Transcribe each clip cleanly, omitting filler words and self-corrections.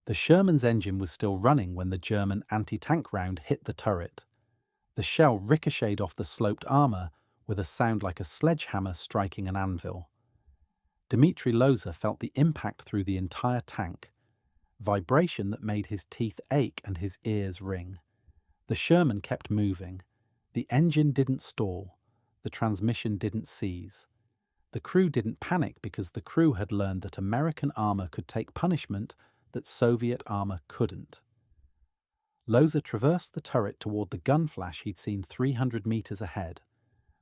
The Sherman's engine was still running when the German anti-tank round hit the turret. The shell ricocheted off the sloped armour with a sound like a sledgehammer striking an anvil. Dmitri Loza felt the impact through the entire tank, vibration that made his teeth ache and his ears ring. The Sherman kept moving. The engine didn't stall. The transmission didn't seize. The crew didn't panic because the crew had learned that American armour could take punishment that Soviet armour couldn't. Loza traversed the turret toward the gun flash he'd seen 300 metres ahead.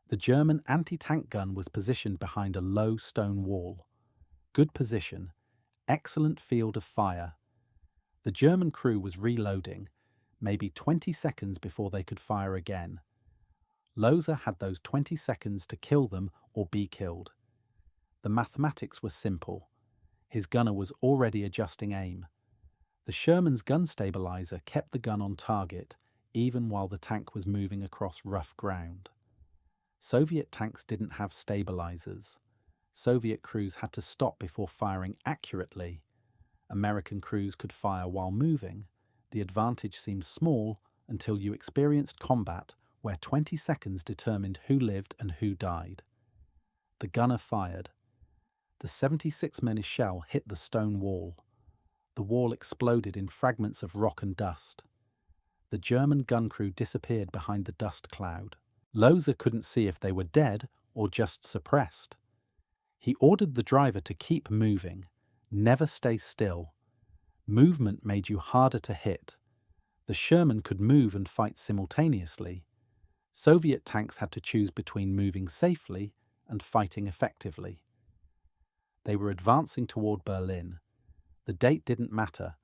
The German anti-tank gun was positioned behind a low stone wall. Good position, excellent field of fire. The German crew was reloading, maybe 20 seconds before they could fire again. Loza had those 20 seconds to kill them or be killed. The mathematics were simple. His gunner was already adjusting aim. The Sherman's gun stabilizer kept the gun on target, even while the tank was moving across rough ground. Soviet tanks didn't have stabilizers. Soviet crews had to stop before firing accurately. American crews could fire while moving. The advantage seemed small until you experienced combat where 20 seconds determined who lived and who died. The gunner fired. The 76mm shell hit the stone wall. The wall exploded in fragments of rock and dust. The German gun crew disappeared behind the dust cloud. Loza couldn't see if they were dead or just suppressed. He ordered the driver to keep moving, never stay still. Movement made you harder to hit. The Sherman could move and fight simultaneously. Soviet tanks had to choose between moving safely and fighting effectively. They were advancing toward Berlin. The date didn't matter.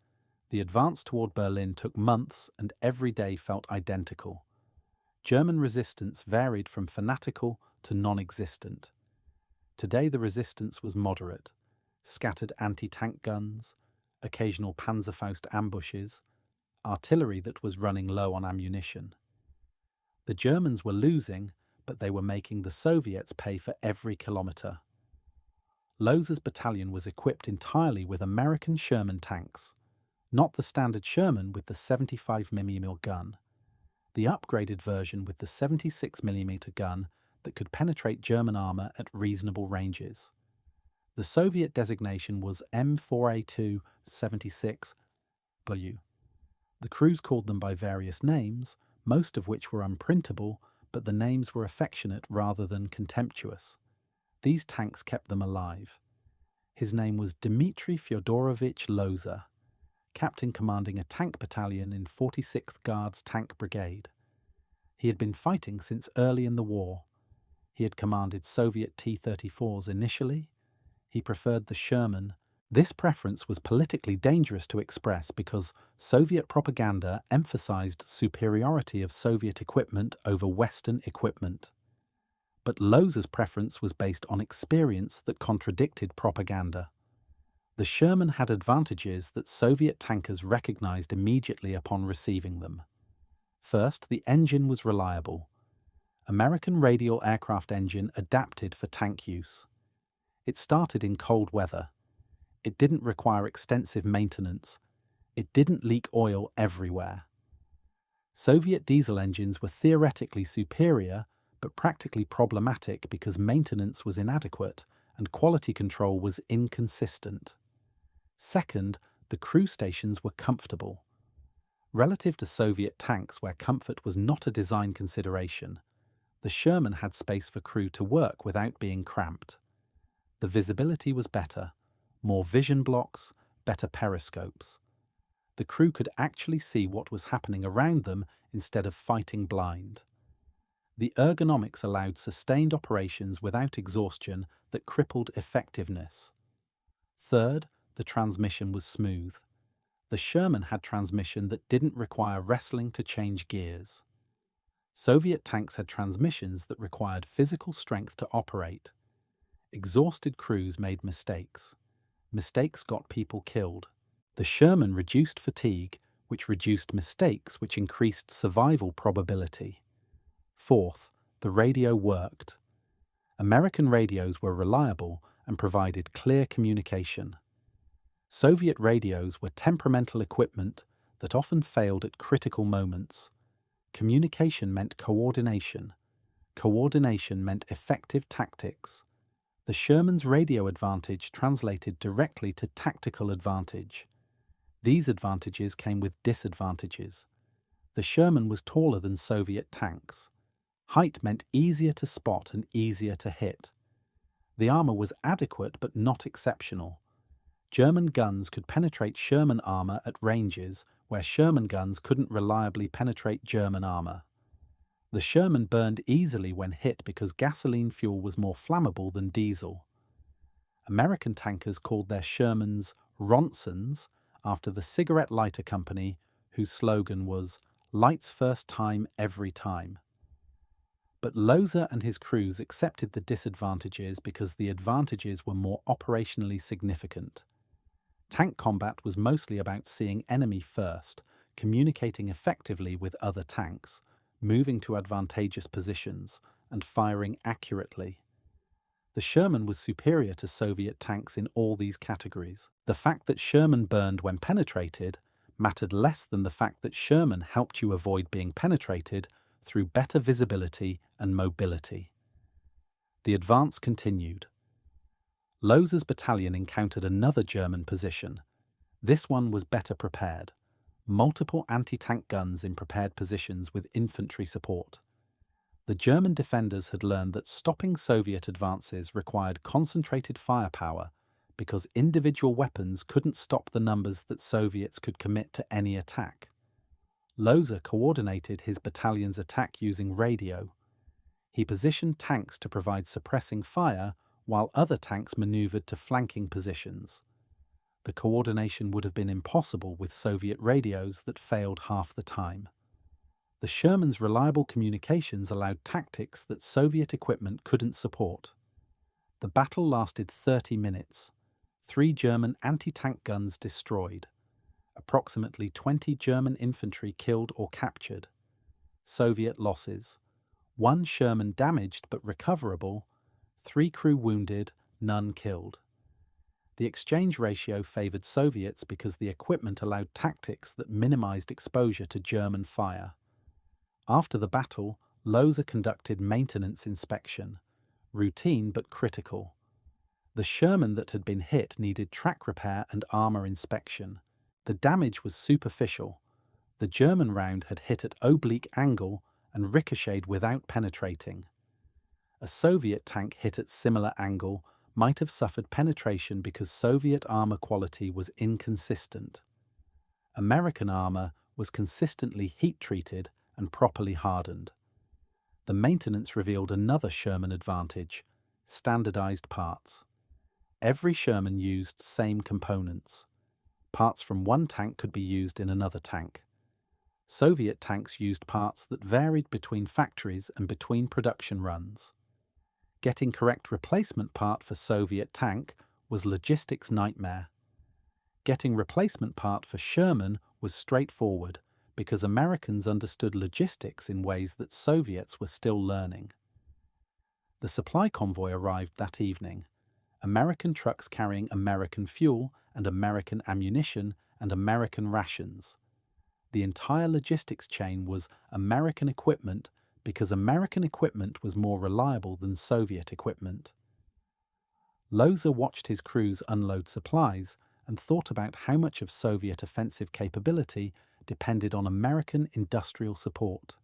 The advance toward Berlin took months and every day felt identical. German resistance varied from fanatical to non-existent. Today the resistance was moderate. Scattered anti-tank guns, occasional Panzerfaust ambushes, artillery that was running low on ammunition. The Germans were losing, but they were making the Soviets pay for every kilometre. Loza's battalion was equipped entirely with American Sherman tanks, not the standard Sherman with the 75mm gun, the upgraded version with the 76mm gun that could penetrate German armour at reasonable ranges. The Soviet designation was M4A2-76W. The crews called them by various names, most of which were unprintable, but the names were affectionate rather than contemptuous. These tanks kept them alive. His name was Dmitri Fyodorovich Loza, captain commanding a tank battalion in 46th Guards Tank Brigade. He had been fighting since early in the war. He had commanded Soviet T-34s initially. He preferred the Sherman. This preference was politically dangerous to express because Soviet propaganda emphasized superiority of Soviet equipment over Western equipment. But Loza's preference was based on experience that contradicted propaganda. The Sherman had advantages that Soviet tankers recognized immediately upon receiving them. First, the engine was reliable. American radial aircraft engine adapted for tank use. It started in cold weather. It didn't require extensive maintenance. It didn't leak oil everywhere. Soviet diesel engines were theoretically superior, but practically problematic because maintenance was inadequate and quality control was inconsistent. Second, the crew stations were comfortable. Relative to Soviet tanks where comfort was not a design consideration, the Sherman had space for crew to work without being cramped. The visibility was better, more vision blocks, better periscopes. The crew could actually see what was happening around them instead of fighting blind. The ergonomics allowed sustained operations without exhaustion that crippled effectiveness. Third, the transmission was smooth. The Sherman had transmission that didn't require wrestling to change gears. Soviet tanks had transmissions that required physical strength to operate. Exhausted crews made mistakes. Mistakes got people killed. The Sherman reduced fatigue, which reduced mistakes, which increased survival probability. Fourth, the radio worked. American radios were reliable and provided clear communication. Soviet radios were temperamental equipment that often failed at critical moments. Communication meant coordination. Coordination meant effective tactics. The Sherman's radio advantage translated directly to tactical advantage. These advantages came with disadvantages. The Sherman was taller than Soviet tanks. Height meant easier to spot and easier to hit. The armor was adequate but not exceptional. German guns could penetrate Sherman armor at ranges where Sherman guns couldn't reliably penetrate German armor. The Sherman burned easily when hit because gasoline fuel was more flammable than diesel. American tankers called their Shermans Ronsons after the cigarette lighter company whose slogan was "Lights first time, every time." But Loza and his crews accepted the disadvantages because the advantages were more operationally significant. Tank combat was mostly about seeing enemy first, communicating effectively with other tanks, moving to advantageous positions, and firing accurately. The Sherman was superior to Soviet tanks in all these categories. The fact that Sherman burned when penetrated mattered less than the fact that Sherman helped you avoid being penetrated through better visibility and mobility. The advance continued. Loza's battalion encountered another German position. This one was better prepared. Multiple anti-tank guns in prepared positions with infantry support. The German defenders had learned that stopping Soviet advances required concentrated firepower because individual weapons couldn't stop the numbers that Soviets could commit to any attack. Loza coordinated his battalion's attack using radio. He positioned tanks to provide suppressing fire while other tanks maneuvered to flanking positions. The coordination would have been impossible with Soviet radios that failed half the time. The Sherman's reliable communications allowed tactics that Soviet equipment couldn't support. The battle lasted 30 minutes. 3 German anti-tank guns destroyed. Approximately 20 German infantry killed or captured. Soviet losses: 1 Sherman damaged but recoverable, 3 crew wounded, none killed. The exchange ratio favored Soviets because the equipment allowed tactics that minimized exposure to German fire. After the battle, Loza conducted maintenance inspection, routine but critical. The Sherman that had been hit needed track repair and armor inspection. The damage was superficial. The German round had hit at oblique angle and ricocheted without penetrating. A Soviet tank hit at similar angle might have suffered penetration because Soviet armor quality was inconsistent. American armor was consistently heat-treated and properly hardened. The maintenance revealed another Sherman advantage: standardized parts. Every Sherman used same components. Parts from one tank could be used in another tank. Soviet tanks used parts that varied between factories and between production runs. Getting correct replacement part for Soviet tank was logistics nightmare. Getting replacement part for Sherman was straightforward because Americans understood logistics in ways that Soviets were still learning. The supply convoy arrived that evening. American trucks carrying American fuel and American ammunition and American rations. The entire logistics chain was American equipment because American equipment was more reliable than Soviet equipment. Loza watched his crews unload supplies and thought about how much of Soviet offensive capability depended on American industrial support.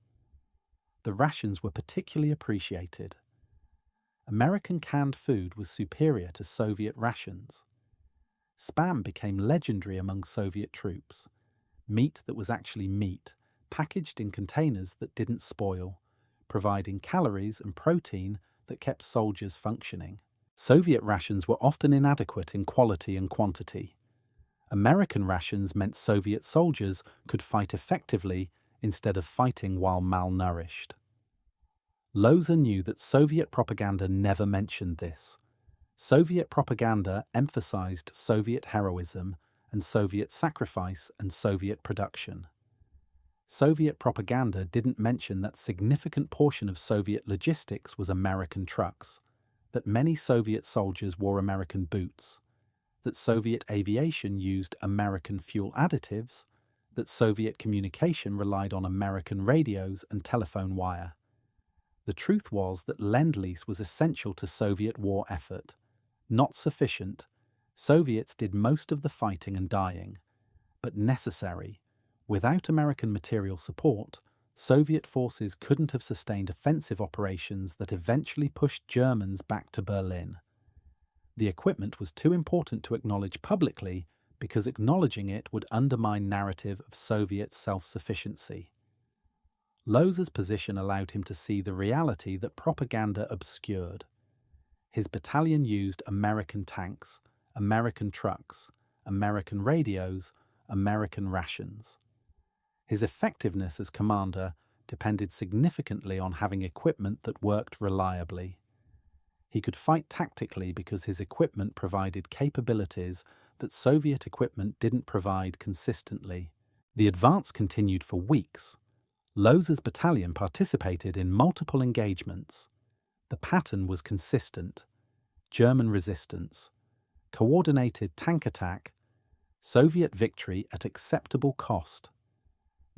The rations were particularly appreciated. American canned food was superior to Soviet rations. Spam became legendary among Soviet troops. Meat that was actually meat, packaged in containers that didn't spoil, providing calories and protein that kept soldiers functioning. Soviet rations were often inadequate in quality and quantity. American rations meant Soviet soldiers could fight effectively instead of fighting while malnourished. Loza knew that Soviet propaganda never mentioned this. Soviet propaganda emphasized Soviet heroism and Soviet sacrifice and Soviet production. Soviet propaganda didn't mention that significant portion of Soviet logistics was American trucks, that many Soviet soldiers wore American boots, that Soviet aviation used American fuel additives, that Soviet communication relied on American radios and telephone wire. The truth was that Lend-Lease was essential to Soviet war effort. Not sufficient. Soviets did most of the fighting and dying, but necessary. Without American material support, Soviet forces couldn't have sustained offensive operations that eventually pushed Germans back to Berlin. The equipment was too important to acknowledge publicly because acknowledging it would undermine narrative of Soviet self-sufficiency. Loza's position allowed him to see the reality that propaganda obscured. His battalion used American tanks, American trucks, American radios, American rations. His effectiveness as commander depended significantly on having equipment that worked reliably. He could fight tactically because his equipment provided capabilities that Soviet equipment didn't provide consistently. The advance continued for weeks. Loza's battalion participated in multiple engagements. The pattern was consistent: German resistance, coordinated tank attack, Soviet victory at acceptable cost.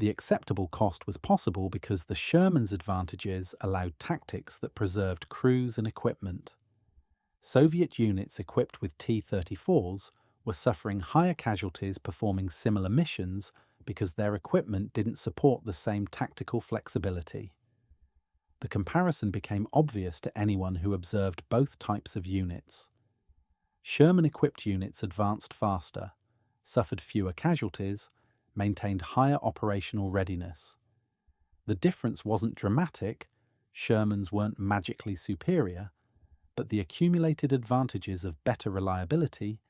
The acceptable cost was possible because the Sherman's advantages allowed tactics that preserved crews and equipment. Soviet units equipped with T-34s were suffering higher casualties performing similar missions because their equipment didn't support the same tactical flexibility. The comparison became obvious to anyone who observed both types of units. Sherman-equipped units advanced faster, suffered fewer casualties, maintained higher operational readiness. The difference wasn't dramatic, Shermans weren't magically superior, but the accumulated advantages of better reliability,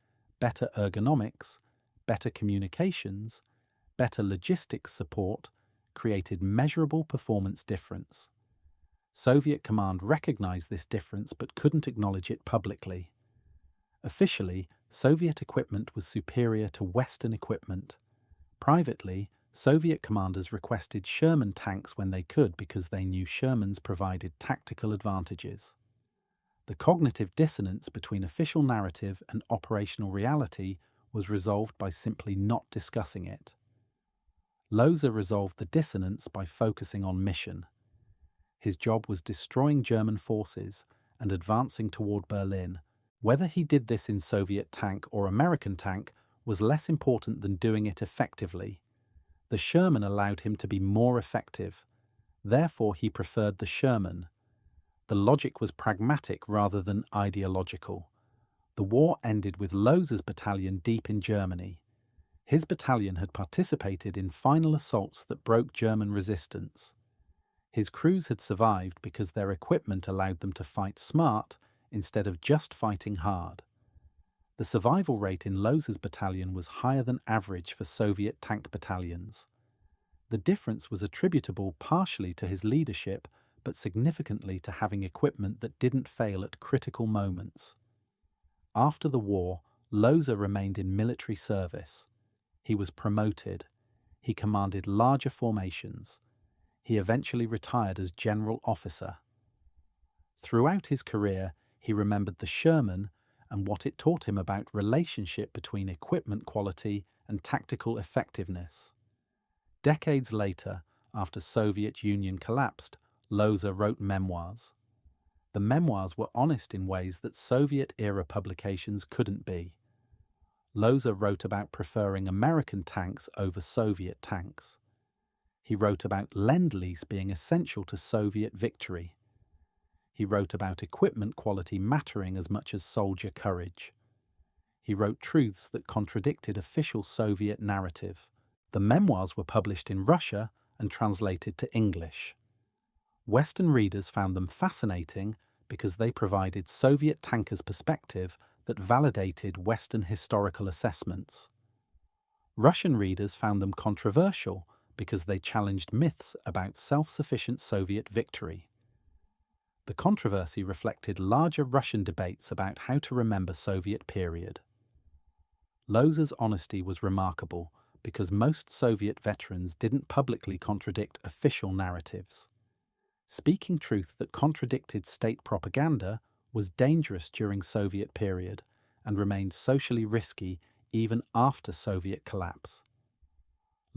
better ergonomics, better communications, better logistics support created measurable performance difference. Soviet command recognized this difference but couldn't acknowledge it publicly. Officially, Soviet equipment was superior to Western equipment. Privately, Soviet commanders requested Sherman tanks when they could because they knew Shermans provided tactical advantages. The cognitive dissonance between official narrative and operational reality was resolved by simply not discussing it. Loza resolved the dissonance by focusing on mission. His job was destroying German forces and advancing toward Berlin. Whether he did this in Soviet tank or American tank was less important than doing it effectively. The Sherman allowed him to be more effective. Therefore, he preferred the Sherman. The logic was pragmatic rather than ideological. The war ended with Loza's battalion deep in Germany. His battalion had participated in final assaults that broke German resistance. His crews had survived because their equipment allowed them to fight smart instead of just fighting hard. The survival rate in Loza's battalion was higher than average for Soviet tank battalions. The difference was attributable partially to his leadership, but significantly to having equipment that didn't fail at critical moments. After the war, Loza remained in military service. He was promoted. He commanded larger formations. He eventually retired as general officer. Throughout his career, he remembered the Sherman and what it taught him about relationship between equipment quality and tactical effectiveness. Decades later, after Soviet Union collapsed, Loza wrote memoirs. The memoirs were honest in ways that Soviet-era publications couldn't be. Loza wrote about preferring American tanks over Soviet tanks. He wrote about Lend-Lease being essential to Soviet victory. He wrote about equipment quality mattering as much as soldier courage. He wrote truths that contradicted official Soviet narrative. The memoirs were published in Russia and translated to English. Western readers found them fascinating because they provided Soviet tankers' perspective that validated Western historical assessments. Russian readers found them controversial because they challenged myths about self-sufficient Soviet victory. The controversy reflected larger Russian debates about how to remember Soviet period. Loza's honesty was remarkable because most Soviet veterans didn't publicly contradict official narratives. Speaking truth that contradicted state propaganda was dangerous during Soviet period, and remained socially risky even after Soviet collapse.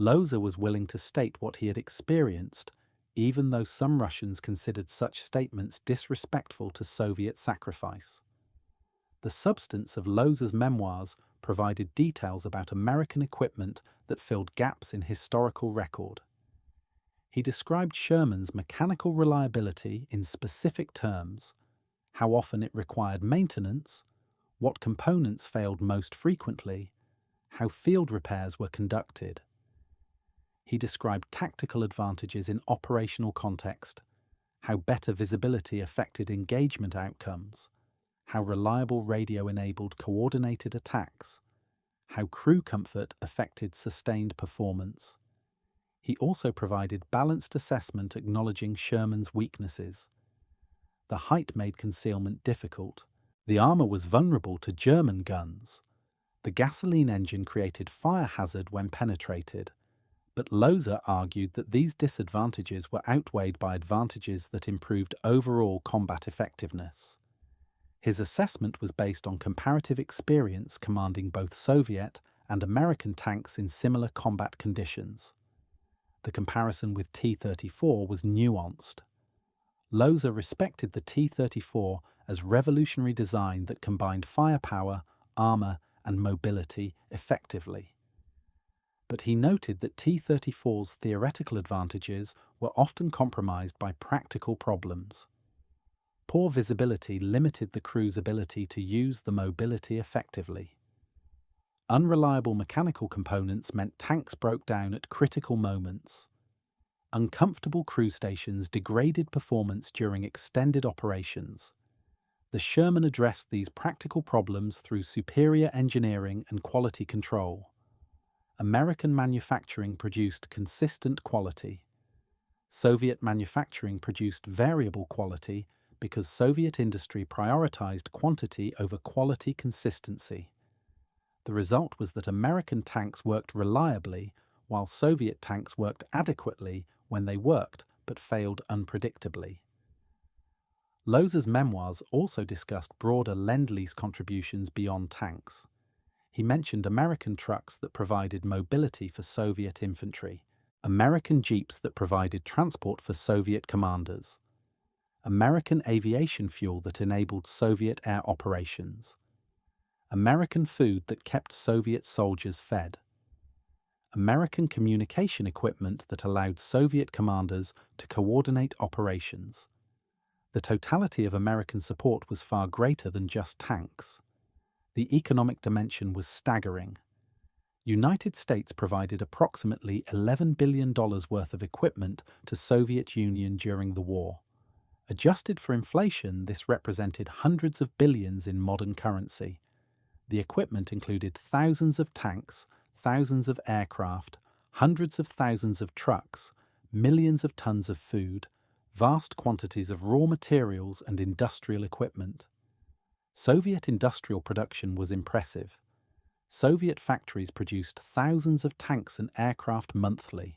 Loza was willing to state what he had experienced, even though some Russians considered such statements disrespectful to Soviet sacrifice. The substance of Loza's memoirs provided details about American equipment that filled gaps in historical record. He described Sherman's mechanical reliability in specific terms, how often it required maintenance, what components failed most frequently, how field repairs were conducted. He described tactical advantages in operational context, how better visibility affected engagement outcomes, how reliable radio enabled coordinated attacks, how crew comfort affected sustained performance. He also provided balanced assessment acknowledging Sherman's weaknesses. The height made concealment difficult. The armor was vulnerable to German guns. The gasoline engine created fire hazard when penetrated. But Loza argued that these disadvantages were outweighed by advantages that improved overall combat effectiveness. His assessment was based on comparative experience commanding both Soviet and American tanks in similar combat conditions. The comparison with T-34 was nuanced. Loza respected the T-34 as revolutionary design that combined firepower, armor, and mobility effectively. But he noted that T-34's theoretical advantages were often compromised by practical problems. Poor visibility limited the crew's ability to use the mobility effectively. Unreliable mechanical components meant tanks broke down at critical moments. Uncomfortable crew stations degraded performance during extended operations. The Sherman addressed these practical problems through superior engineering and quality control. American manufacturing produced consistent quality. Soviet manufacturing produced variable quality because Soviet industry prioritized quantity over quality consistency. The result was that American tanks worked reliably, while Soviet tanks worked adequately when they worked but failed unpredictably. Loza's memoirs also discussed broader Lend-Lease contributions beyond tanks. He mentioned American trucks that provided mobility for Soviet infantry, American jeeps that provided transport for Soviet commanders, American aviation fuel that enabled Soviet air operations, American food that kept Soviet soldiers fed, American communication equipment that allowed Soviet commanders to coordinate operations. The totality of American support was far greater than just tanks. The economic dimension was staggering. United States provided approximately $11 billion worth of equipment to Soviet Union during the war. Adjusted for inflation, this represented hundreds of billions in modern currency. The equipment included thousands of tanks, thousands of aircraft, hundreds of thousands of trucks, millions of tons of food, vast quantities of raw materials and industrial equipment. Soviet industrial production was impressive. Soviet factories produced thousands of tanks and aircraft monthly,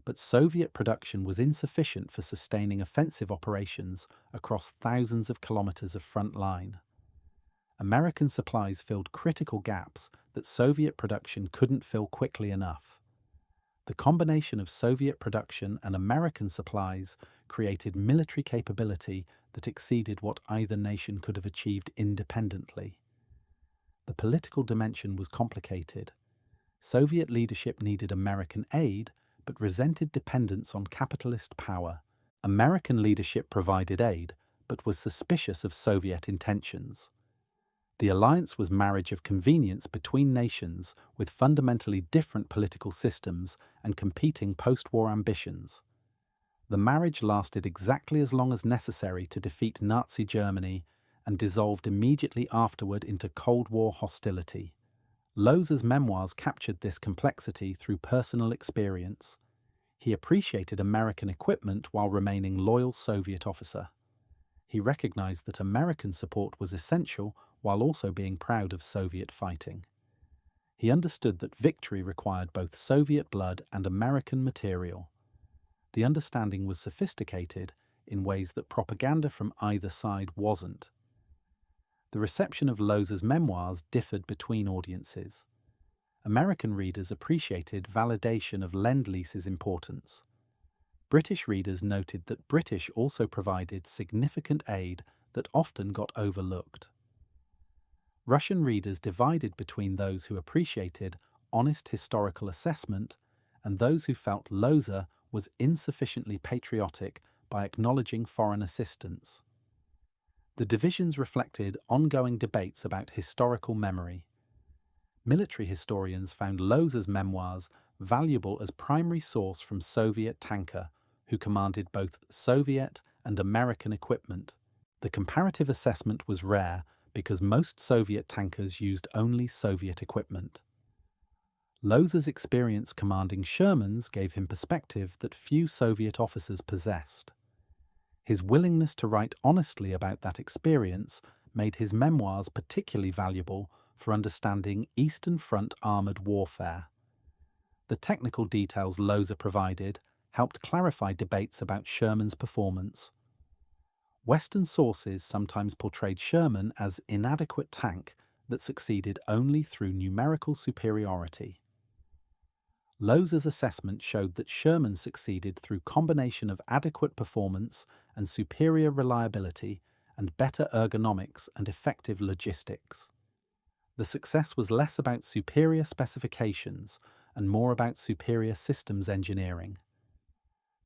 but Soviet production was insufficient for sustaining offensive operations across thousands of kilometers of front line. American supplies filled critical gaps that Soviet production couldn't fill quickly enough. The combination of Soviet production and American supplies created military capability that exceeded what either nation could have achieved independently. The political dimension was complicated. Soviet leadership needed American aid, but resented dependence on capitalist power. American leadership provided aid, but was suspicious of Soviet intentions. The alliance was marriage of convenience between nations with fundamentally different political systems and competing post-war ambitions. The marriage lasted exactly as long as necessary to defeat Nazi Germany and dissolved immediately afterward into Cold War hostility. Loza's memoirs captured this complexity through personal experience. He appreciated American equipment while remaining loyal Soviet officer. He recognized that American support was essential while also being proud of Soviet fighting. He understood that victory required both Soviet blood and American material. The understanding was sophisticated in ways that propaganda from either side wasn't. The reception of Loza's memoirs differed between audiences. American readers appreciated validation of Lend-Lease's importance. British readers noted that British also provided significant aid that often got overlooked. Russian readers divided between those who appreciated honest historical assessment and those who felt Loza was insufficiently patriotic by acknowledging foreign assistance. The divisions reflected ongoing debates about historical memory. Military historians found Loza's memoirs valuable as primary source from Soviet tanker, who commanded both Soviet and American equipment. The comparative assessment was rare because most Soviet tankers used only Soviet equipment. Loza's experience commanding Shermans gave him perspective that few Soviet officers possessed. His willingness to write honestly about that experience made his memoirs particularly valuable for understanding Eastern Front armoured warfare. The technical details Loza provided helped clarify debates about Sherman's performance. Western sources sometimes portrayed Sherman as inadequate tank that succeeded only through numerical superiority. Loza's assessment showed that Sherman succeeded through combination of adequate performance and superior reliability and better ergonomics and effective logistics. The success was less about superior specifications and more about superior systems engineering.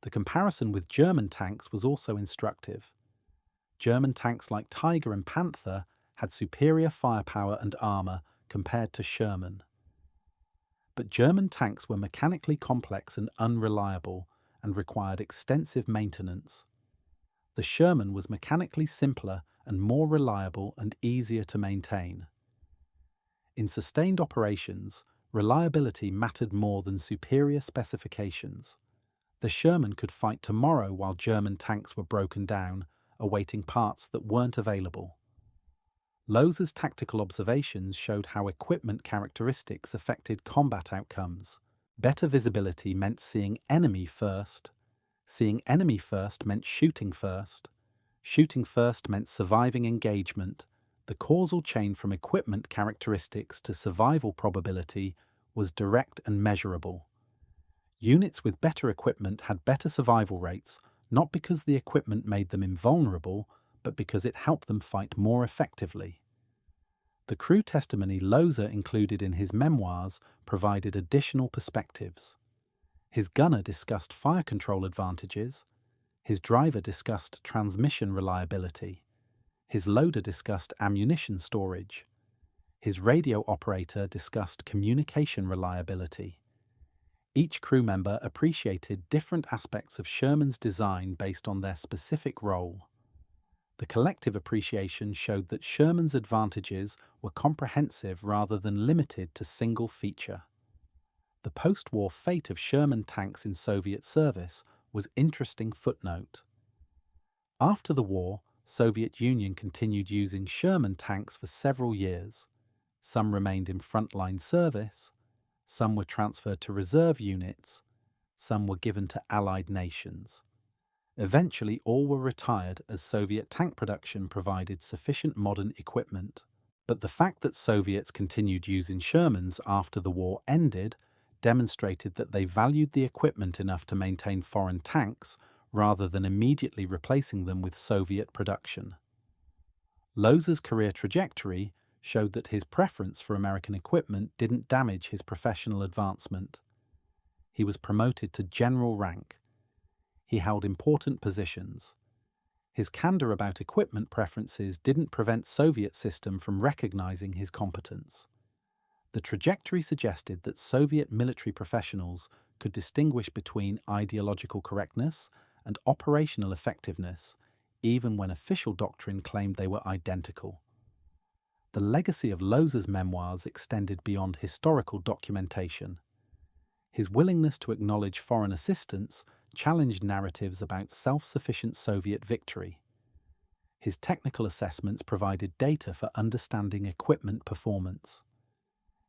The comparison with German tanks was also instructive. German tanks like Tiger and Panther had superior firepower and armour compared to Sherman. But German tanks were mechanically complex and unreliable and required extensive maintenance. The Sherman was mechanically simpler and more reliable and easier to maintain. In sustained operations, reliability mattered more than superior specifications. The Sherman could fight tomorrow while German tanks were broken down, awaiting parts that weren't available. Loza's tactical observations showed how equipment characteristics affected combat outcomes. Better visibility meant seeing enemy first. Seeing enemy first meant shooting first. Shooting first meant surviving engagement. The causal chain from equipment characteristics to survival probability was direct and measurable. Units with better equipment had better survival rates, not because the equipment made them invulnerable, but because it helped them fight more effectively. The crew testimony Loza included in his memoirs provided additional perspectives. His gunner discussed fire control advantages. His driver discussed transmission reliability. His loader discussed ammunition storage. His radio operator discussed communication reliability. Each crew member appreciated different aspects of Sherman's design based on their specific role. The collective appreciation showed that Sherman's advantages were comprehensive rather than limited to single feature. The post-war fate of Sherman tanks in Soviet service was interesting footnote. After the war, Soviet Union continued using Sherman tanks for several years. Some remained in frontline service, some were transferred to reserve units, some were given to Allied nations. Eventually all were retired as Soviet tank production provided sufficient modern equipment. But the fact that Soviets continued using Shermans after the war ended demonstrated that they valued the equipment enough to maintain foreign tanks rather than immediately replacing them with Soviet production. Loza's career trajectory showed that his preference for American equipment didn't damage his professional advancement. He was promoted to general rank. He held important positions. His candor about equipment preferences didn't prevent Soviet system from recognizing his competence. The trajectory suggested that Soviet military professionals could distinguish between ideological correctness and operational effectiveness, even when official doctrine claimed they were identical. The legacy of Loza's memoirs extended beyond historical documentation. His willingness to acknowledge foreign assistance challenged narratives about self-sufficient Soviet victory. His technical assessments provided data for understanding equipment performance.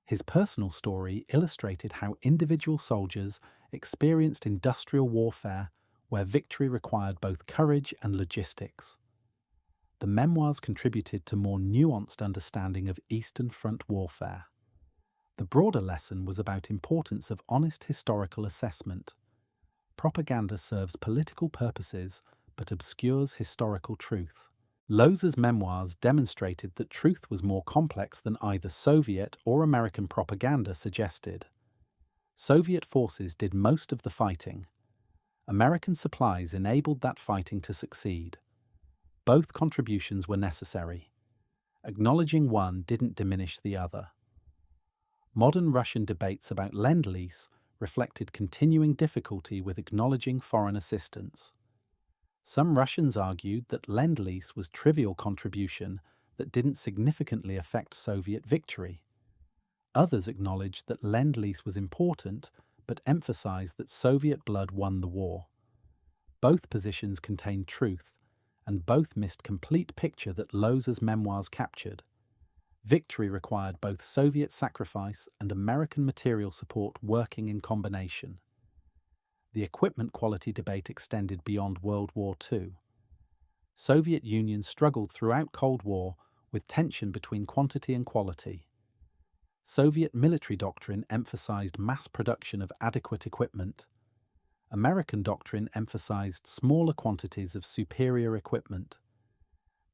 His personal story illustrated how individual soldiers experienced industrial warfare where victory required both courage and logistics. the memoirs contributed to more nuanced understanding of Eastern Front warfare. The broader lesson was about importance of honest historical assessment. Propaganda serves political purposes but obscures historical truth. Loza's memoirs demonstrated that truth was more complex than either Soviet or American propaganda suggested. Soviet forces did most of the fighting. American supplies enabled that fighting to succeed. Both contributions were necessary. Acknowledging one didn't diminish the other. Modern Russian debates about Lend-Lease reflected continuing difficulty with acknowledging foreign assistance. Some Russians argued that Lend-Lease was trivial contribution that didn't significantly affect Soviet victory. Others acknowledged that Lend-Lease was important but emphasized that Soviet blood won the war. Both positions contained truth, and both missed complete picture that Loza's memoirs captured. Victory required both Soviet sacrifice and American material support working in combination. The equipment quality debate extended beyond World War II. Soviet Union struggled throughout Cold War with tension between quantity and quality. Soviet military doctrine emphasized mass production of adequate equipment. American doctrine emphasized smaller quantities of superior equipment.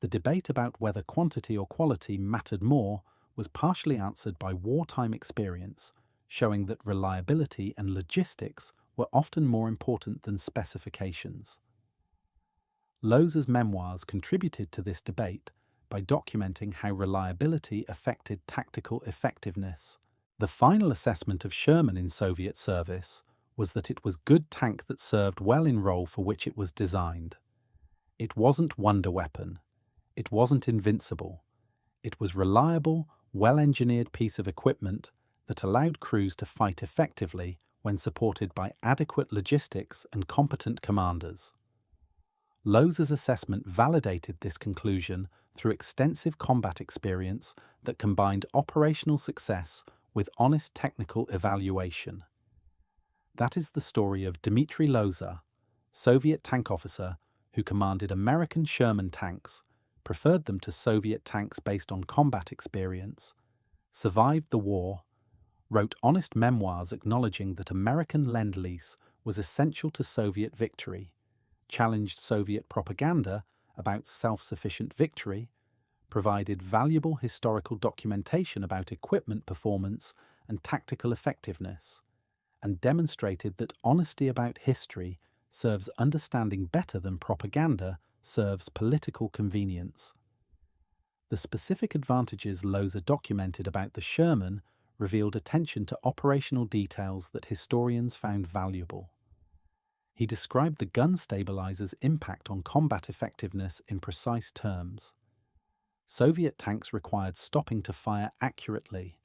The debate about whether quantity or quality mattered more was partially answered by wartime experience, showing that reliability and logistics were often more important than specifications. Loza's memoirs contributed to this debate by documenting how reliability affected tactical effectiveness. The final assessment of Sherman in Soviet service was that it was good tank that served well in role for which it was designed. It wasn't wonder weapon. It wasn't invincible. It was reliable, well-engineered piece of equipment that allowed crews to fight effectively when supported by adequate logistics and competent commanders. Loza's assessment validated this conclusion through extensive combat experience that combined operational success with honest technical evaluation. That is the story of Dmitry Loza, Soviet tank officer who commanded American Sherman tanks, preferred them to Soviet tanks based on combat experience, survived the war, wrote honest memoirs acknowledging that American Lend-Lease was essential to Soviet victory, challenged Soviet propaganda about self-sufficient victory, provided valuable historical documentation about equipment performance and tactical effectiveness, and demonstrated that honesty about history serves understanding better than propaganda serves political convenience. The specific advantages Loza documented about the Sherman revealed attention to operational details that historians found valuable. He described the gun stabilizer's impact on combat effectiveness in precise terms. Soviet tanks required stopping to fire accurately.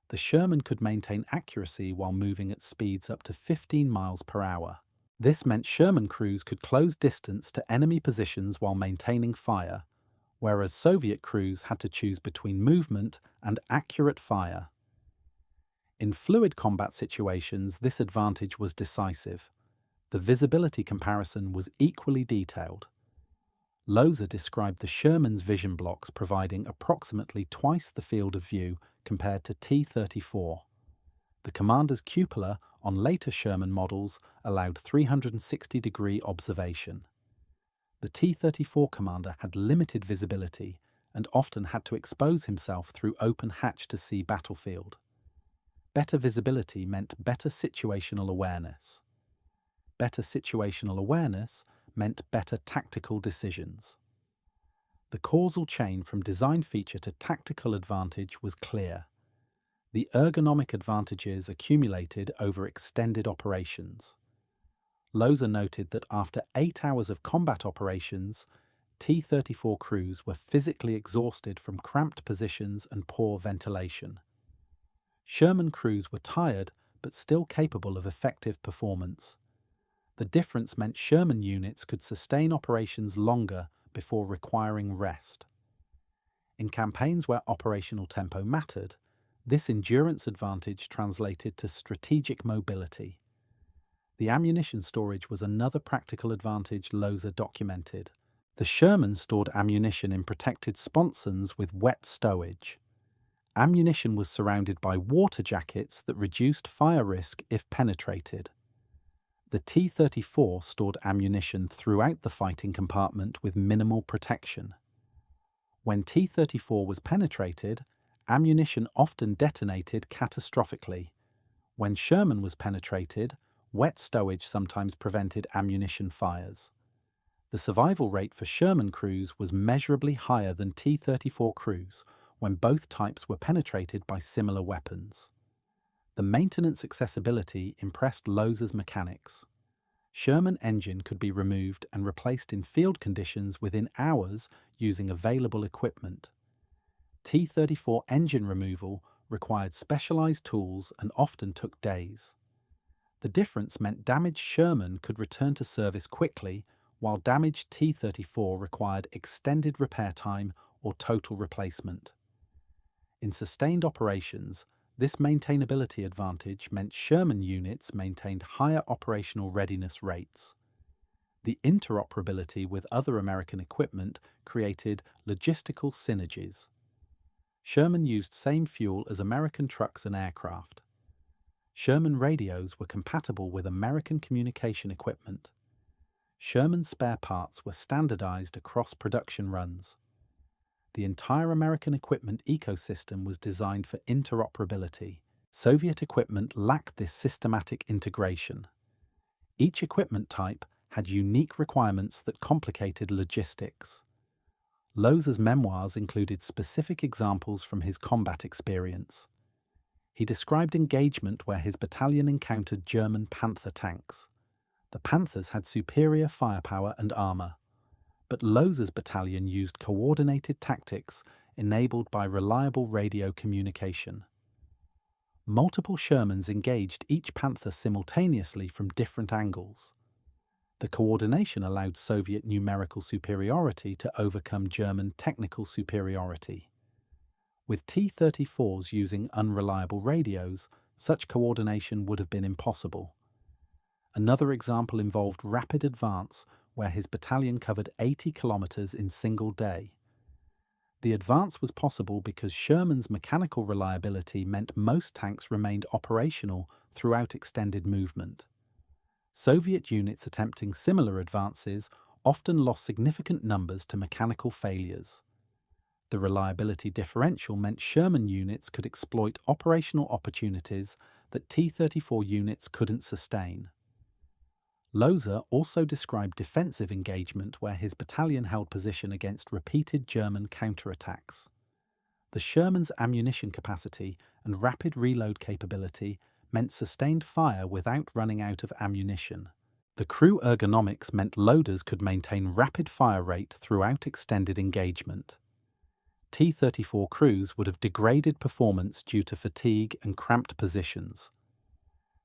The Sherman could maintain accuracy while moving at speeds up to 15 miles per hour. This meant Sherman crews could close distance to enemy positions while maintaining fire, whereas Soviet crews had to choose between movement and accurate fire. In fluid combat situations, this advantage was decisive. The visibility comparison was equally detailed. Loza described the Sherman's vision blocks providing approximately twice the field of view compared to T-34. The commander's cupola on later Sherman models allowed 360-degree observation. The T-34 commander had limited visibility and often had to expose himself through open hatch-to-sea battlefield. Better visibility meant better situational awareness. Better situational awareness meant better tactical decisions. The causal chain from design feature to tactical advantage was clear. The ergonomic advantages accumulated over extended operations. Loza noted that after 8 hours of combat operations, T-34 crews were physically exhausted from cramped positions and poor ventilation. Sherman crews were tired but still capable of effective performance. The difference meant Sherman units could sustain operations longer before requiring rest. In campaigns where operational tempo mattered, this endurance advantage translated to strategic mobility. The ammunition storage was another practical advantage Loza documented. The Sherman stored ammunition in protected sponsons with wet stowage. Ammunition was surrounded by water jackets that reduced fire risk if penetrated. The T-34 stored ammunition throughout the fighting compartment with minimal protection. When T-34 was penetrated, ammunition often detonated catastrophically. When Sherman was penetrated, wet stowage sometimes prevented ammunition fires. The survival rate for Sherman crews was measurably higher than T-34 crews when both types were penetrated by similar weapons. The maintenance accessibility impressed Loza's mechanics. Sherman engine could be removed and replaced in field conditions within hours using available equipment. T-34 engine removal required specialized tools and often took days. The difference meant damaged Sherman could return to service quickly, while damaged T-34 required extended repair time or total replacement. In sustained operations, this maintainability advantage meant Sherman units maintained higher operational readiness rates. The interoperability with other American equipment created logistical synergies. Sherman used same fuel as American trucks and aircraft. Sherman radios were compatible with American communication equipment. Sherman spare parts were standardized across production runs. The entire American equipment ecosystem was designed for interoperability. Soviet equipment lacked this systematic integration. Each equipment type had unique requirements that complicated logistics. Loza's memoirs included specific examples from his combat experience. He described engagement where his battalion encountered German Panther tanks. The Panthers had superior firepower and armor, but Loza's battalion used coordinated tactics enabled by reliable radio communication. Multiple Shermans engaged each Panther simultaneously from different angles. The coordination allowed Soviet numerical superiority to overcome German technical superiority. With T-34s using unreliable radios, such coordination would have been impossible. Another example involved rapid advance, where his battalion covered 80 kilometers in single day. The advance was possible because Sherman's mechanical reliability meant most tanks remained operational throughout extended movement. Soviet units attempting similar advances often lost significant numbers to mechanical failures. The reliability differential meant Sherman units could exploit operational opportunities that T-34 units couldn't sustain. Loza also described defensive engagement where his battalion held position against repeated German counterattacks. The Sherman's ammunition capacity and rapid reload capability meant sustained fire without running out of ammunition. The crew ergonomics meant loaders could maintain rapid fire rate throughout extended engagement. T-34 crews would have degraded performance due to fatigue and cramped positions.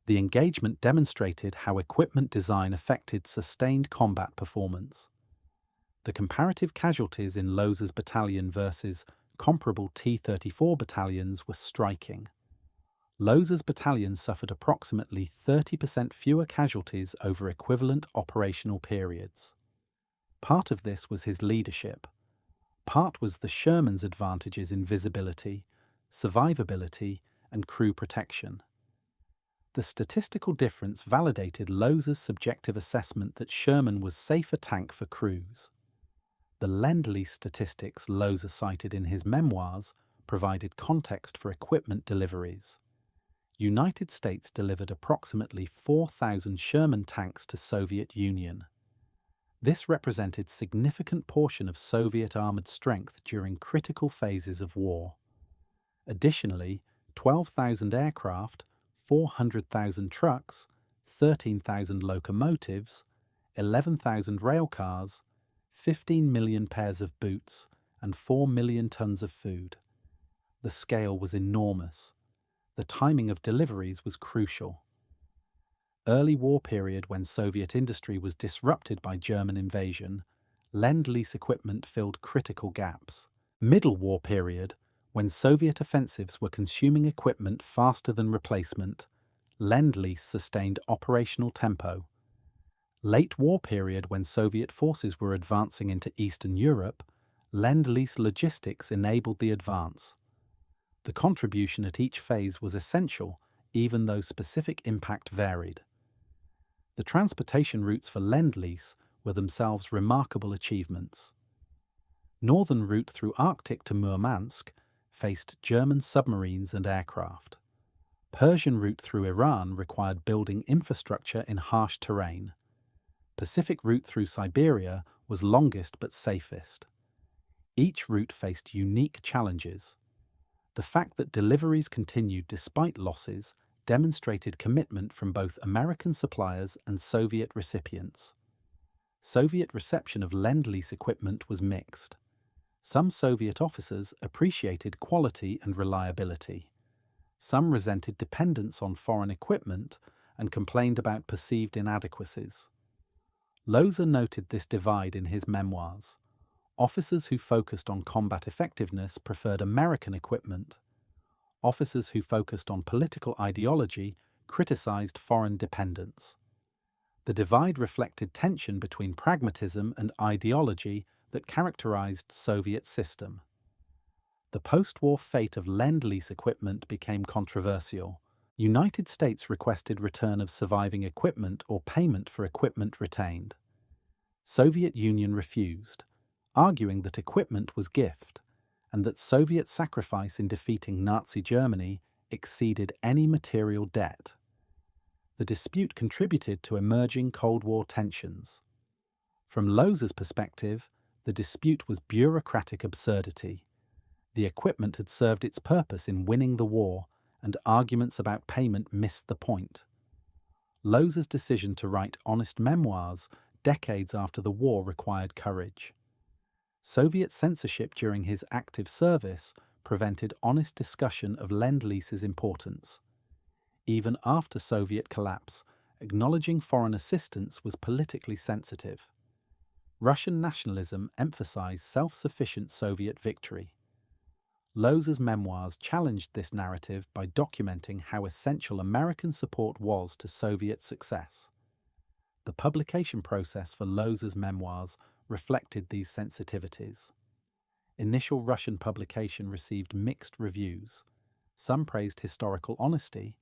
The engagement demonstrated how equipment design affected sustained combat performance. The comparative casualties in Loza's battalion versus comparable T-34 battalions were striking. Loza's battalion suffered approximately 30% fewer casualties over equivalent operational periods. Part of this was his leadership. Part was the Sherman's advantages in visibility, survivability, and crew protection. The statistical difference validated Loza's subjective assessment that Sherman was safer tank for crews. The Lend-Lease statistics Loza cited in his memoirs provided context for equipment deliveries. United States delivered approximately 4,000 Sherman tanks to Soviet Union. This represented significant portion of Soviet armored strength during critical phases of war. Additionally, 12,000 aircraft, 400,000 trucks, 13,000 locomotives, 11,000 rail cars, 15 million pairs of boots, and 4 million tons of food. The scale was enormous. The timing of deliveries was crucial. Early war period, when Soviet industry was disrupted by German invasion, Lend-Lease equipment filled critical gaps. Middle war period, when Soviet offensives were consuming equipment faster than replacement, Lend-Lease sustained operational tempo. Late war period, when Soviet forces were advancing into Eastern Europe, Lend-Lease logistics enabled the advance. The contribution at each phase was essential, even though specific impact varied. The transportation routes for Lend-Lease were themselves remarkable achievements. Northern route through Arctic to Murmansk faced German submarines and aircraft. Persian route through Iran required building infrastructure in harsh terrain. Pacific route through Siberia was longest but safest. Each route faced unique challenges. The fact that deliveries continued despite losses demonstrated commitment from both American suppliers and Soviet recipients. Soviet reception of Lend-Lease equipment was mixed. Some Soviet officers appreciated quality and reliability. Some resented dependence on foreign equipment and complained about perceived inadequacies. Loza noted this divide in his memoirs. Officers who focused on combat effectiveness preferred American equipment. Officers who focused on political ideology criticized foreign dependence. The divide reflected tension between pragmatism and ideology that characterized Soviet system. The post-war fate of Lend-Lease equipment became controversial. United States requested return of surviving equipment or payment for equipment retained. Soviet Union refused, arguing that equipment was gift and that Soviet sacrifice in defeating Nazi Germany exceeded any material debt. The dispute contributed to emerging Cold War tensions. From Loza's perspective, the dispute was bureaucratic absurdity. The equipment had served its purpose in winning the war, and arguments about payment missed the point. Loza's decision to write honest memoirs decades after the war required courage. Soviet censorship during his active service prevented honest discussion of Lend-Lease's importance. Even after Soviet collapse, acknowledging foreign assistance was politically sensitive. Russian nationalism emphasized self-sufficient Soviet victory. Loza's memoirs challenged this narrative by documenting how essential American support was to Soviet success. The publication process for Loza's memoirs reflected these sensitivities. Initial Russian publication received mixed reviews. Some praised historical honesty,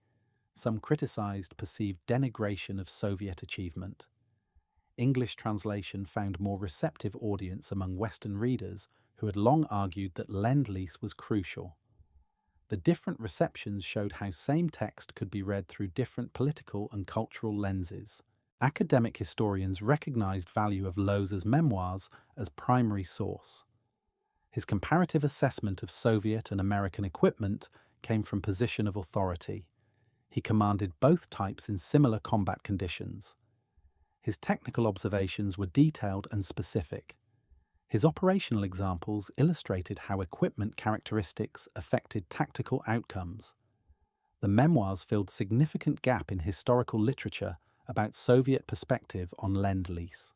some criticized perceived denigration of Soviet achievement. English translation found more receptive audience among Western readers who had long argued that Lend-Lease was crucial. The different receptions showed how same text could be read through different political and cultural lenses. Academic historians recognized value of Loza's memoirs as primary source. His comparative assessment of Soviet and American equipment came from position of authority. He commanded both types in similar combat conditions. His technical observations were detailed and specific. His operational examples illustrated how equipment characteristics affected tactical outcomes. The memoirs filled significant gap in historical literature about Soviet perspective on Lend-Lease.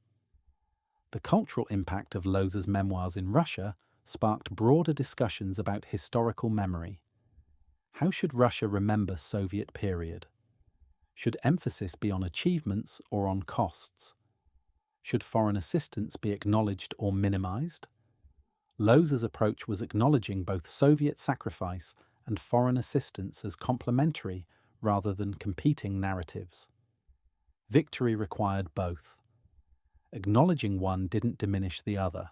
The cultural impact of Loza's memoirs in Russia sparked broader discussions about historical memory. How should Russia remember Soviet period? Should emphasis be on achievements or on costs? Should foreign assistance be acknowledged or minimized? Loza's approach was acknowledging both Soviet sacrifice and foreign assistance as complementary rather than competing narratives. Victory required both. Acknowledging one didn't diminish the other.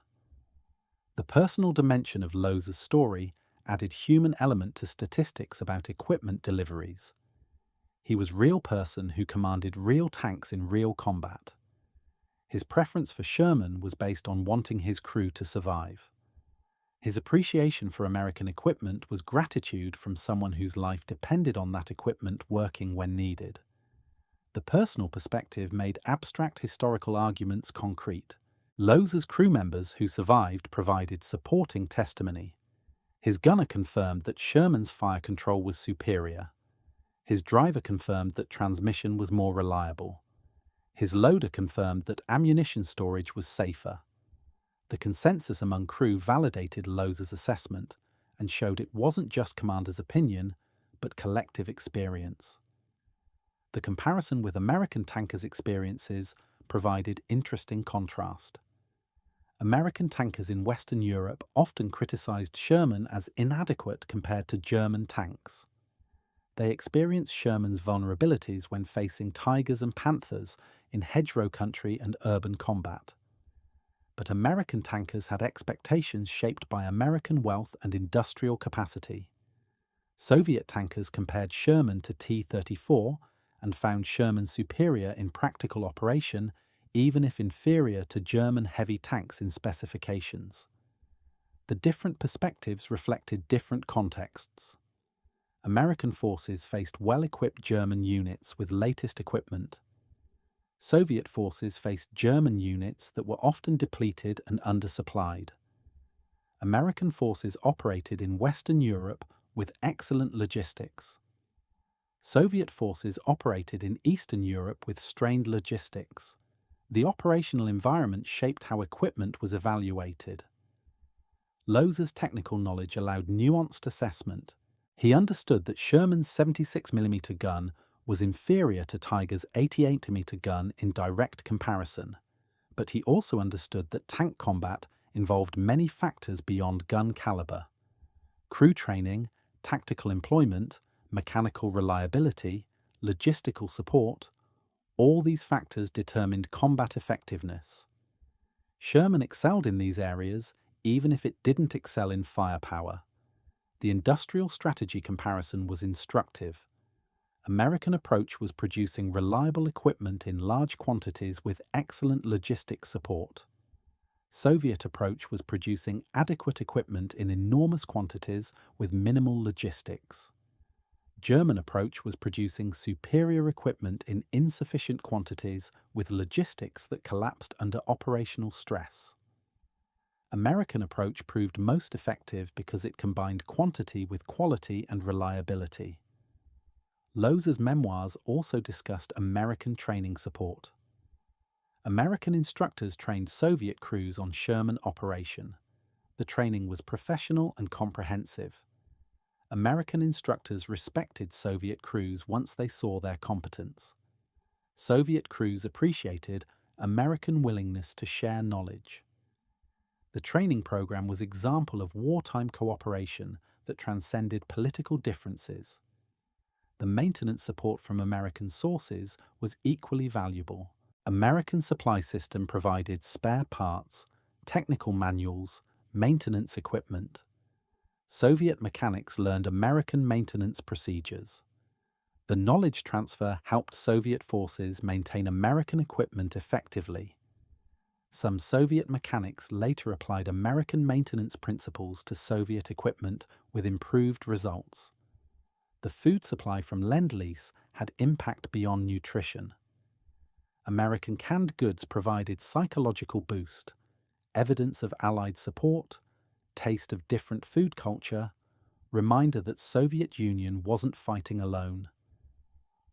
The personal dimension of Loza's story added human element to statistics about equipment deliveries. He was a real person who commanded real tanks in real combat. His preference for Sherman was based on wanting his crew to survive. His appreciation for American equipment was gratitude from someone whose life depended on that equipment working when needed. The personal perspective made abstract historical arguments concrete. Loza's crew members who survived provided supporting testimony. His gunner confirmed that Sherman's fire control was superior. His driver confirmed that transmission was more reliable. His loader confirmed that ammunition storage was safer. The consensus among crew validated Loza's assessment and showed it wasn't just commander's opinion, but collective experience. The comparison with American tankers' experiences provided interesting contrast. American tankers in Western Europe often criticized Sherman as inadequate compared to German tanks. They experienced Sherman's vulnerabilities when facing tigers and panthers in hedgerow country and urban combat. But American tankers had expectations shaped by American wealth and industrial capacity. Soviet tankers compared Sherman to T-34 and found Sherman superior in practical operation, even if inferior to German heavy tanks in specifications. The different perspectives reflected different contexts. American forces faced well-equipped German units with latest equipment. Soviet forces faced German units that were often depleted and undersupplied. American forces operated in Western Europe with excellent logistics. Soviet forces operated in Eastern Europe with strained logistics. The operational environment shaped how equipment was evaluated. Loza's technical knowledge allowed nuanced assessment. He understood that Sherman's 76mm gun was inferior to Tiger's 88mm gun in direct comparison, but he also understood that tank combat involved many factors beyond gun caliber. Crew training, tactical employment, mechanical reliability, logistical support, all these factors determined combat effectiveness. Sherman excelled in these areas, even if it didn't excel in firepower. The industrial strategy comparison was instructive. American approach was producing reliable equipment in large quantities with excellent logistics support. Soviet approach was producing adequate equipment in enormous quantities with minimal logistics. German approach was producing superior equipment in insufficient quantities with logistics that collapsed under operational stress. American approach proved most effective because it combined quantity with quality and reliability. Loza's memoirs also discussed American training support. American instructors trained Soviet crews on Sherman operation. The training was professional and comprehensive. American instructors respected Soviet crews once they saw their competence. Soviet crews appreciated American willingness to share knowledge. The training program was an example of wartime cooperation that transcended political differences. The maintenance support from American sources was equally valuable. American supply system provided spare parts, technical manuals, maintenance equipment. Soviet mechanics learned American maintenance procedures. The knowledge transfer helped Soviet forces maintain American equipment effectively. Some Soviet mechanics later applied American maintenance principles to Soviet equipment with improved results. The food supply from Lend-Lease had impact beyond nutrition. American canned goods provided psychological boost, evidence of Allied support, taste of different food culture, reminder that Soviet Union wasn't fighting alone.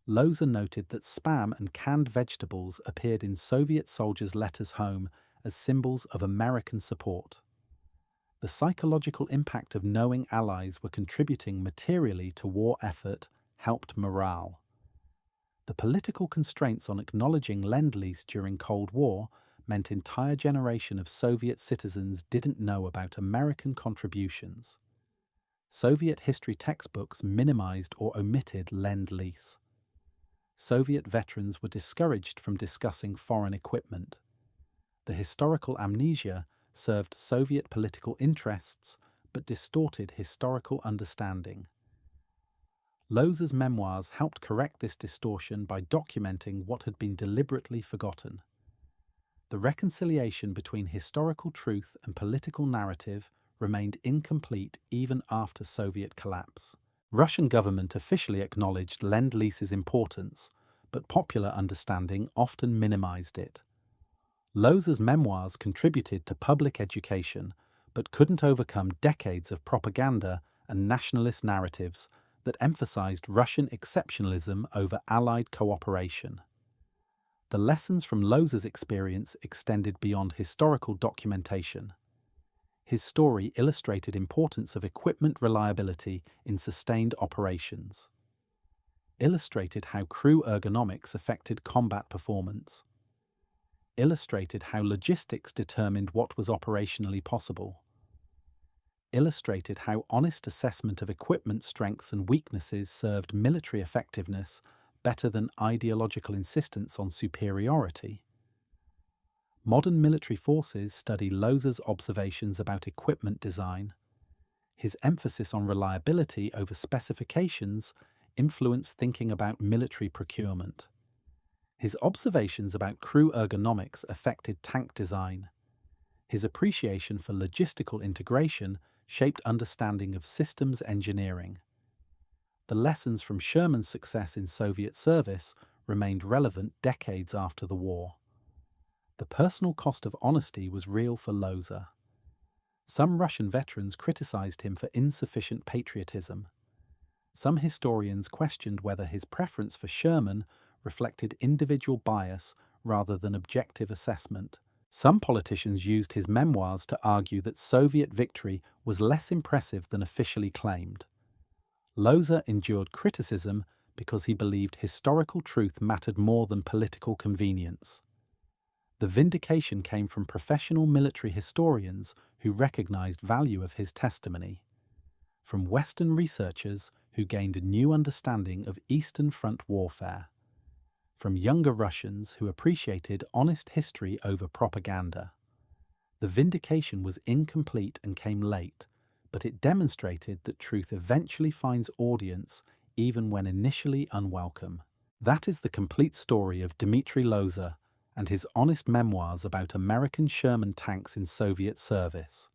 Loza noted that Spam and canned vegetables appeared in Soviet soldiers' letters home as symbols of American support. The psychological impact of knowing allies were contributing materially to war effort helped morale. The political constraints on acknowledging Lend-Lease during Cold War meant entire generation of Soviet citizens didn't know about American contributions. Soviet history textbooks minimized or omitted Lend-Lease. Soviet veterans were discouraged from discussing foreign equipment. The historical amnesia served Soviet political interests but distorted historical understanding. Loza's memoirs helped correct this distortion by documenting what had been deliberately forgotten. The reconciliation between historical truth and political narrative remained incomplete even after Soviet collapse. Russian government officially acknowledged Lend-Lease's importance, but popular understanding often minimized it. Loza's memoirs contributed to public education, but couldn't overcome decades of propaganda and nationalist narratives that emphasized Russian exceptionalism over Allied cooperation. The lessons from Loza's experience extended beyond historical documentation. His story illustrated importance of equipment reliability in sustained operations, illustrated how crew ergonomics affected combat performance, illustrated how logistics determined what was operationally possible, illustrated how honest assessment of equipment strengths and weaknesses served military effectiveness better than ideological insistence on superiority. Modern military forces study Loza's observations about equipment design. His emphasis on reliability over specifications influenced thinking about military procurement. His observations about crew ergonomics affected tank design. His appreciation for logistical integration shaped understanding of systems engineering. The lessons from Sherman's success in Soviet service remained relevant decades after the war. The personal cost of honesty was real for Loza. Some Russian veterans criticized him for insufficient patriotism. Some historians questioned whether his preference for Sherman reflected individual bias rather than objective assessment. Some politicians used his memoirs to argue that Soviet victory was less impressive than officially claimed. Loza endured criticism because he believed historical truth mattered more than political convenience. The vindication came from professional military historians who recognized value of his testimony, from Western researchers who gained a new understanding of Eastern Front warfare, from younger Russians who appreciated honest history over propaganda. The vindication was incomplete and came late, but it demonstrated that truth eventually finds audience even when initially unwelcome. That is the complete story of Dmitry Loza and his honest memoirs about American Sherman tanks in Soviet service.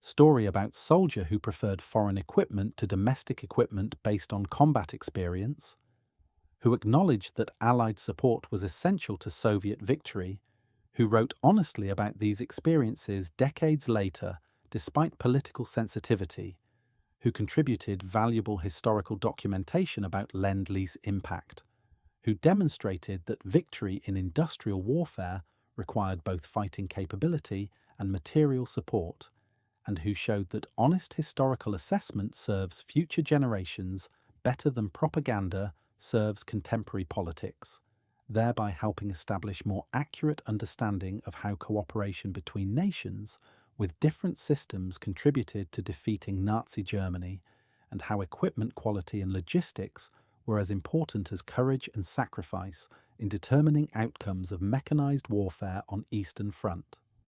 Story about soldier who preferred foreign equipment to domestic equipment based on combat experience, who acknowledged that Allied support was essential to Soviet victory, who wrote honestly about these experiences decades later despite political sensitivity, who contributed valuable historical documentation about Lend-Lease impact, who demonstrated that victory in industrial warfare required both fighting capability and material support, and who showed that honest historical assessment serves future generations better than propaganda serves contemporary politics, thereby helping establish more accurate understanding of how cooperation between nations with different systems contributed to defeating Nazi Germany, and how equipment quality and logistics were as important as courage and sacrifice in determining outcomes of mechanized warfare on Eastern Front.